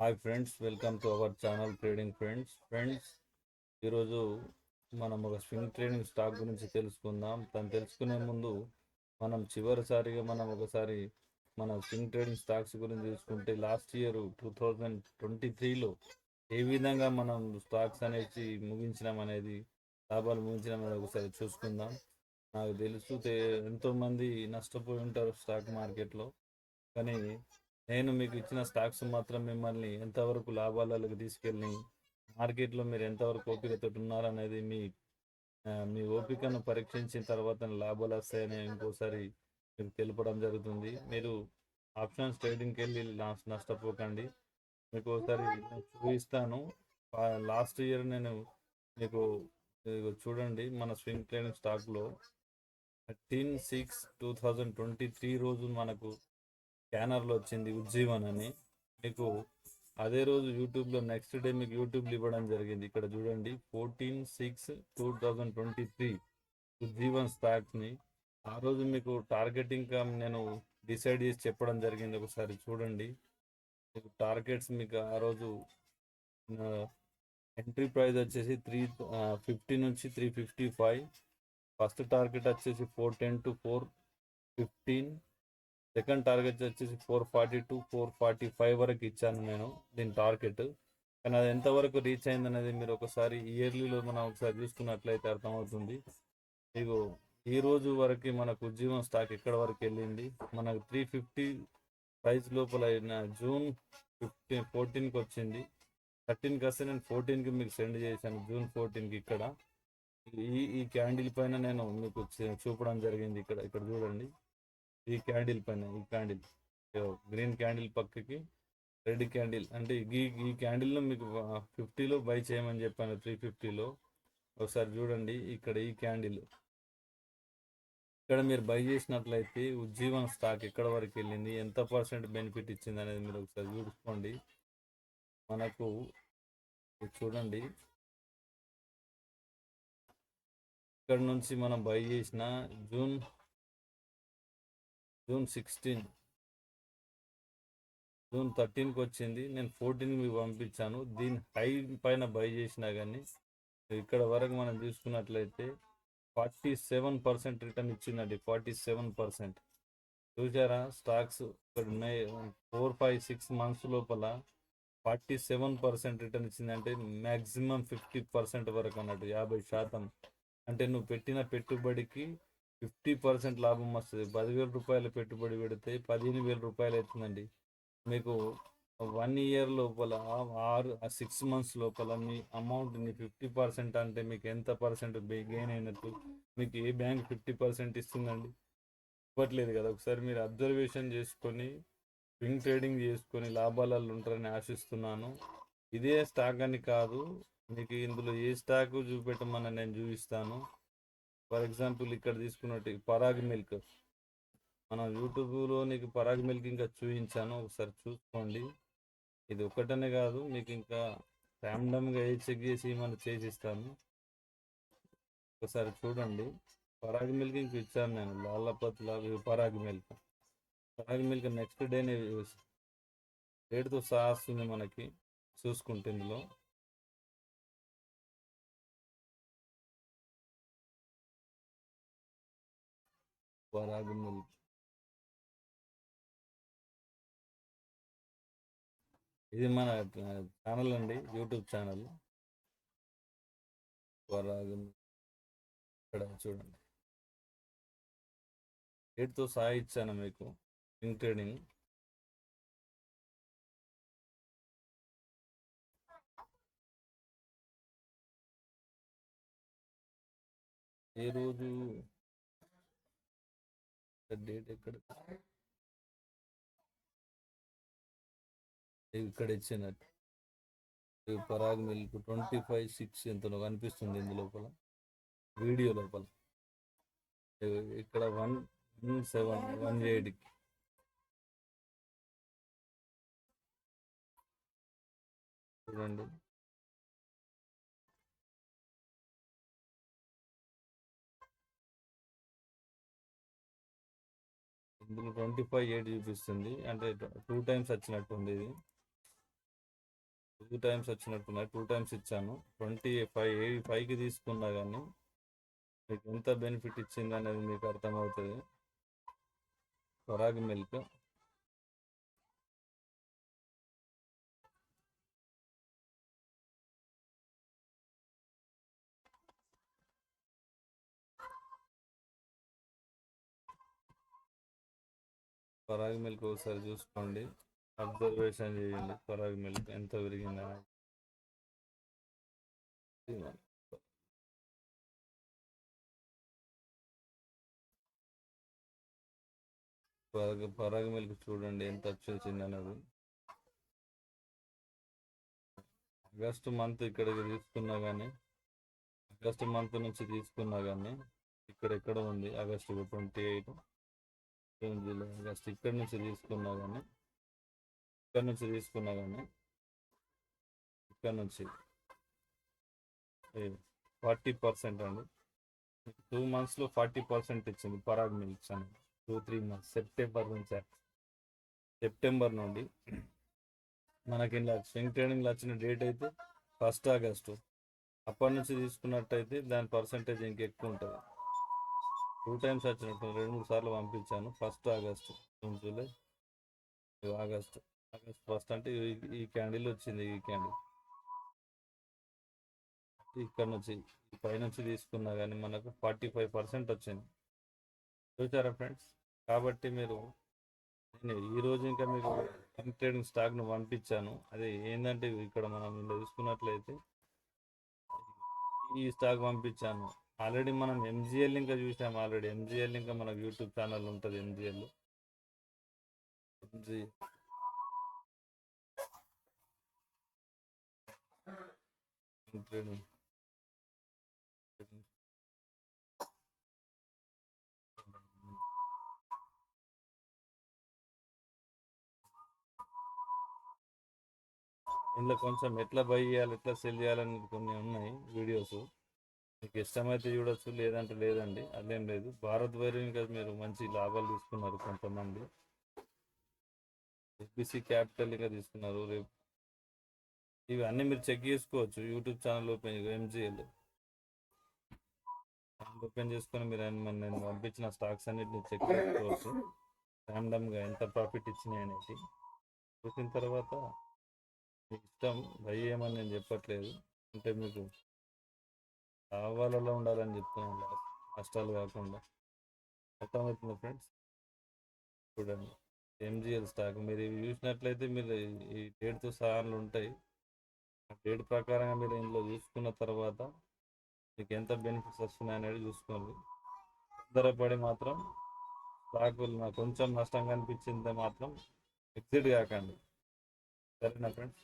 Hi friends, welcome to our channel trading friends. ఈరోజు మనం ఒక స్వింగ్ ట్రేడింగ్ స్టాక్ గురించి తెలుసుకుందాం. తెలుసుకునే ముందు చివరిసారిగా ఒకసారి మన స్వింగ్ ట్రేడింగ్ స్టాక్స్ గురించి చూసుకుంటే లాస్ట్ ఇయర్ 2023లో ఏ విధంగా మనం స్టాక్స్ అనేసి ముగించినాం అనేది, లాభాలు ముగించినాం అనేది ఒకసారి చూసుకుందాం. నాకు తెలుసు ఎంతోమంది నష్టపోయి ఉంటారు స్టాక్ మార్కెట్లో. కానీ నేను మీకు ఇచ్చిన స్టాక్స్ మాత్రం మిమ్మల్ని ఎంతవరకు లాభాలకు తీసుకెళ్ళి మార్కెట్లో మీరు ఎంతవరకు ఓపికతో ఉన్నారనేది మీ ఓపికను పరీక్షించిన తర్వాత లాభాలు వస్తాయని ఇంకోసారి మీకు తెలపడం జరుగుతుంది. మీరు ఆప్షన్స్ ట్రేడింగ్కి వెళ్ళి నష్టపోకండి. మీకు ఒకసారి చూపిస్తాను. లాస్ట్ ఇయర్ నేను మీకు ఇదిగో చూడండి, మన స్వింగ్ ట్రేడింగ్ స్టాక్లో 13/6/2023 రోజు మనకు స్కానర్లో వచ్చింది ఉజ్జీవన్ అని. మీకు అదే రోజు యూట్యూబ్లో నెక్స్ట్ డే మీకు యూట్యూబ్లో ఇవ్వడం జరిగింది. ఇక్కడ చూడండి, 14/6/2023 ఉజ్జీవన్ స్టాక్ని ఆ రోజు మీకు టార్గెట్ ఇంకా నేను డిసైడ్ చేసి చెప్పడం జరిగింది. ఒకసారి చూడండి, మీకు టార్గెట్స్ మీకు ఆ రోజు ఎంట్రీ ప్రైస్ వచ్చేసి 350 నుంచి 355. ఫస్ట్ టార్గెట్ వచ్చేసి 410 to 415. సెకండ్ టార్గెట్ వచ్చేసి 440 to 445 వరకు ఇచ్చాను నేను దీని టార్గెట్. కానీ అది ఎంతవరకు రీచ్ అయింది అనేది మీరు ఒకసారి ఇయర్లీలో మనం ఒకసారి చూసుకున్నట్లయితే అర్థమవుతుంది. మీకు ఈ రోజు వరకు మనకు ఉద్యమం స్టాక్ ఎక్కడ వరకు వెళ్ళింది, మనకు 350 ప్రైస్ లోపల జూన్ 14కి వచ్చింది. 13కి వస్తే నేను 14కి మీకు సెండ్ చేశాను, జూన్ 14కి. ఇక్కడ ఈ క్యాండిల్ పైన నేను మీకు చూపడం జరిగింది. ఇక్కడ ఇక్కడ చూడండి, ఈ క్యాండిల్ పైన, ఈ క్యాండిల్ గ్రీన్ క్యాండిల్ పక్కకి రెడ్ క్యాండిల్, అంటే ఈ క్యాండిల్లో మీకు 50లో బై చేయమని చెప్పాను, 350లో. ఒకసారి చూడండి, ఇక్కడ ఈ క్యాండిల్ ఇక్కడ మీరు బై చేసినట్లయితే ఉజ్జీవన్ స్టాక్ ఎక్కడ వరకు వెళ్ళింది, ఎంత పర్సెంట్ బెనిఫిట్ ఇచ్చింది అనేది మీరు ఒకసారి చూసుకోండి. మనకు చూడండి, ఇక్కడ నుంచి మనం బై చేసిన జూన్ 16, జూన్ 13కి వచ్చింది. నేను 14కి మీకు పంపించాను. దీని హై పైన బై చేసినా కానీ ఇక్కడ వరకు మనం చూసుకున్నట్లయితే 47% రిటర్న్ ఇచ్చిందండి. 47% చూసారా? స్టాక్స్ ఇక్కడ ఉన్నాయి, 4-5-6 మంత్స్ లోపల 47% రిటర్న్ ఇచ్చిందంటే మ్యాక్సిమం 50% వరకు అన్నట్టు, 50%. అంటే నువ్వు పెట్టిన పెట్టుబడికి 50% లాభం వస్తుంది. 10,000 రూపాయల పెట్టుబడి పెడితే 15,000 రూపాయలు అవుతుందండి. మీకు 1 ఇయర్ లోపల 6 మంత్స్ లోపల మీ అమౌంట్ని 50% అంటే మీకు ఎంత పర్సెంట్ గెయిన్ అయినట్టు? మీకు ఏ బ్యాంక్ 50% ఇస్తుందండి? ఇవ్వట్లేదు కదా. ఒకసారి మీరు అబ్జర్వేషన్ చేసుకొని స్వింగ్ ట్రేడింగ్ చేసుకొని లాభాలలో ఉంటారని ఆశిస్తున్నాను. ఇదే స్టాక్ అని కాదు, మీకు ఇందులో ఏ స్టాక్ చూపెట్టమని నేను చూపిస్తాను. ఫర్ ఎగ్జాంపుల్ ఇక్కడ తీసుకున్నట్టు పరాగ్ మిల్క్, మన యూట్యూబ్లో నీకు పరాగ్ మిల్క్ ఇంకా చూపించాను, ఒకసారి చూసుకోండి. ఇది ఒక్కటనే కాదు, మీకు ఇంకా ర్యాండమ్గా ఏ చెక్ చేసి మనం చేసిస్తాను. ఒకసారి చూడండి, పరాగ్ మిల్క్ ఇంక ఇచ్చాను నేను, లాలపత్ Parag milk. Parag milk next డేనే రేటుతో సహా వస్తుంది మనకి, చూసుకుంటే ఇందులో. పరాగ్ మిల్క్ ఇది మన ఛానల్ అండి, యూట్యూబ్ ఛానల్ పరాగ్ మిల్క్. ఇక్కడ చూడండి, రేటుతో సహా ఇచ్చాను మీకు స్వింగ్ ట్రేడింగ్. ఏ రోజు డేట్ ఎక్కడ, ఇక్కడ ఇచ్చినట్టు పరాగ్ మిల్క్ 25/6 ఎంతనో కనిపిస్తుంది ఇందు లోపల, వీడియో లోపల. ఇక్కడ 1/7/18కి చూడండి. ఇందులో 25/8 చూపిస్తుంది, అంటే 2 టైమ్స్ వచ్చినట్టుంది ఇది. 2 టైమ్స్ వచ్చినట్టున్నాయి. 2 టైమ్స్ ఇచ్చాను. 25కి తీసుకున్నా కానీ మీకు ఎంత బెనిఫిట్ ఇచ్చిందనేది మీకు అర్థమవుతుంది. పరాగ్ మిల్క్ పరాగ్ మిల్క్ ఒకసారి చూసుకోండి, అబ్జర్వేషన్ చేయండి. పరాగ్ మిల్క్ ఎంత పెరిగిందని. పరాగ్ మిల్క్ చూడండి ఎంత వచ్చింది అనేది. ఆగస్టు మంత్ ఇక్కడికి తీసుకున్నా కానీ, ఆగస్టు మంత్ నుంచి తీసుకున్నా కానీ ఇక్కడ ఉంది. ఆగస్టు 28, జూన్, జూలై, ఆగస్ట్ ఇక్కడ నుంచి తీసుకున్నా కానీ, ఇక్కడ నుంచి తీసుకున్నా కానీ, ఇక్కడ నుంచి 40% అండి. 2 monthsలో 40% ఇచ్చింది పరాగ్ మిల్క్స్ అని. 2-3 months సెప్టెంబర్ నుండి మనకి ఇలా స్వింగ్ ట్రేడింగ్లో వచ్చిన డేట్ అయితే 1 ఆగస్టు. అప్పటి నుంచి తీసుకున్నట్టయితే దాని పర్సంటేజ్ ఇంకెక్కువ ఉంటుంది. 2 టైమ్స్ వచ్చినట్టు 2-3 సార్లు పంపించాను. 1 ఆగస్టు, జూన్, జూలై, ఆగస్ట్ 1 అంటే ఈ క్యాండిల్ వచ్చింది. ఈ క్యాండిల్ ఇక్కడ నుంచి పైనుంచి తీసుకున్నా కానీ మనకు 45% వచ్చింది. చూసారా ఫ్రెండ్స్? కాబట్టి నేను ఈరోజు ఇంకా మీకు ట్రేడింగ్ స్టాక్ను పంపించాను. అది ఏంటంటే ఇక్కడ మనం ఇలా చూసుకున్నట్లయితే ఈ స్టాక్ పంపించాను. ఆల్రెడీ మనం ఎంజిఎల్ ఇంకా చూసాము. ఆల్రెడీ ఎంజిఎల్ ఇంకా మనకు యూట్యూబ్ ఛానల్ ఉంటుంది. ఎంజిఎల్ ట్రేడింగ్ ఇందులో కొంచెం ఎట్లా బై చేయాలి, ఎట్లా సెల్ చేయాలని కొన్ని ఉన్నాయి వీడియోస్. మీకు ఇష్టమైతే చూడొచ్చు, లేదంటే లేదండి. అదేం లేదు. భారత్ వైర్ ఇంకా మీరు మంచి లాభాలు తీసుకున్నారు కొంతమంది. ఎస్బిసి క్యాపిటల్ ఇంకా తీసుకున్నారు. రేపు ఇవన్నీ మీరు చెక్ చేసుకోవచ్చు. యూట్యూబ్ ఛానల్ ఎంజిఎల్ ఓపెన్ చేసుకొని మీరు నేను పంపించిన స్టాక్స్ అన్నిటిని చెక్ చేసుకోవచ్చు. ర్యాండమ్గా ఎంత ప్రాఫిట్ ఇచ్చినాయి అనేది చూసిన తర్వాత మీకు ఇష్టం బై చేయమని నేను చెప్పట్లేదు. అంటే మీకు లాభాలలో ఉండాలని చెప్తున్నాను, నష్టాలు కాకుండా. అర్థమవుతుంది ఫ్రెండ్స్? చూడండి ఎంజిఎల్ స్టాక్ మీరు ఇవి చూసినట్లయితే మీరు ఈ డేట్తో సహాలు ఉంటాయి. ఆ డేట్ ప్రకారంగా మీరు ఇందులో చూసుకున్న తర్వాత మీకు ఎంత బెనిఫిట్స్ వస్తున్నాయి అనేది చూసుకోండి. తొందరపడి మాత్రం స్టాకులు నాకు కొంచెం నష్టంగా అనిపించింది మాత్రం ఎగ్జిట్ కాకండి. సరేనా ఫ్రెండ్స్?